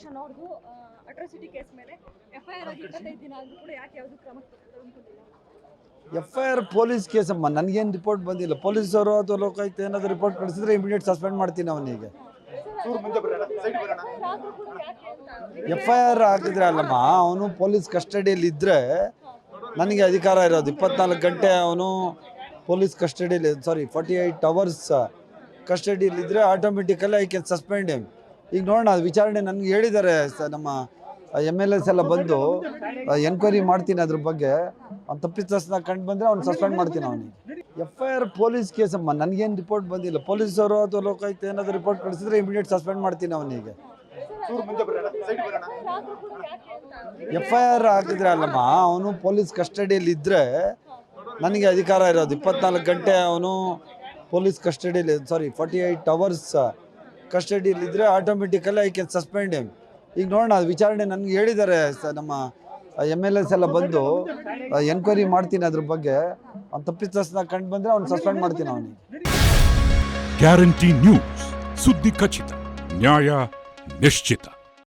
ಕಿಶನ್ ಅವ್ರದ್ದು atrocity case ಮೇಲೆ FIR ಆಗಿ 25 ದಿನ ಆದ್ರೂ ಕೂಡ ಯಾಕೆ ಯಾವುದು ಕ್ರಮ ತೆಗೆದುಕೊಂಡಿಲ್ಲ? ಎಫ್ಐಆರ್ ಪೊಲೀಸ್ ಕೇಸಮ್ಮ, ನನಗೇನು ರಿಪೋರ್ಟ್ ಬಂದಿಲ್ಲ. ಪೊಲೀಸರು ಅಥವಾ ಲೋಕಾಯುಕ್ತ ಏನಾದರೂ ರಿಪೋರ್ಟ್ ಕಳಿಸಿದ್ರೆ ಇಮಿಡಿಯೇಟ್ ಸಸ್ಪೆಂಡ್ ಮಾಡ್ತೀನಿ ಅವನಿಗೆ. ಎಫ್ಐಆರ್ ಹಾಕಿದ್ರೆ ಅಲ್ಲಮ್ಮ, ಅವನು ಪೊಲೀಸ್ ಕಸ್ಟಡಿಯಲ್ಲಿ ಇದ್ದರೆ ನನಗೆ ಅಧಿಕಾರ ಇರೋದು. 24 ಗಂಟೆ ಅವನು ಪೊಲೀಸ್ ಕಸ್ಟಡಿಯಲ್ಲಿ 48 ಅವರ್ಸ್ ಕಸ್ಟಡಿಯಲ್ಲಿದ್ದರೆ automatically I can suspend him. ಈಗ ನೋಡೋಣ, ಅದು ವಿಚಾರಣೆ ನನಗೆ ಹೇಳಿದ್ದಾರೆ. ನಮ್ಮ MLAs ಎಲ್ಲ ಬಂದು ಎನ್ಕ್ವೈರಿ ಮಾಡ್ತೀನಿ ಅದ್ರ ಬಗ್ಗೆ. ಅವ್ನು ತಪ್ಪಿತಸ್ಥನ ಕಂಡು ಬಂದರೆ ಅವ್ನು ಸಸ್ಪೆಂಡ್ ಮಾಡ್ತೀನಿ ಅವನಿಗೆ. ಎಫ್ಐಆರ್ ಪೊಲೀಸ್ ಕೇಸಮ್ಮ, ನನಗೇನು ರಿಪೋರ್ಟ್ ಬಂದಿಲ್ಲ. ಪೊಲೀಸರು ಅಥವಾ ಲೋಕಾಯುಕ್ತ ಏನಾದರೂ ರಿಪೋರ್ಟ್ ಕಳಿಸಿದ್ರೆ ಇಮಿಡಿಯೇಟ್ ಸಸ್ಪೆಂಡ್ ಮಾಡ್ತೀನಿ ಅವನಿಗೆ. ಎಫ್ಐಆರ್ ಹಾಕಿದ್ರೆ ಅಲ್ಲಮ್ಮ, ಅವನು ಪೊಲೀಸ್ ಕಸ್ಟಡಿಯಲ್ಲಿ ಇದ್ದರೆ ನನಗೆ ಅಧಿಕಾರ ಇರೋದು. 24 ಗಂಟೆ ಅವನು ಪೊಲೀಸ್ ಕಸ್ಟಡಿಯಲ್ಲಿ 48 ಅವರ್ಸ್ ಕಸ್ಟಡಿಯಲ್ಲಿದ್ದರೆ automatically I can suspend him. ಈಗ ನೋಡೋಣ, ಅದು ವಿಚಾರಣೆ ನನಗೆ ಹೇಳಿದ್ದಾರೆ. ನಮ್ಮ MLAs ಎಲ್ಲ ಬಂದು ಎನ್ಕ್ವೈರಿ ಮಾಡ್ತೀನಿ ಅದ್ರ ಬಗ್ಗೆ. ಅವ್ನು ತಪ್ಪಿತಸ್ಥನ ಕಂಡು ಬಂದರೆ ಅವ್ನು ಸಸ್ಪೆಂಡ್ ಮಾಡ್ತೀನಿ ಅವನಿಗೆ. ಗ್ಯಾರಂಟಿ ನ್ಯೂಸ್, ಸುದ್ದಿ ಖಚಿತ, ನ್ಯಾಯ ನಿಶ್ಚಿತ.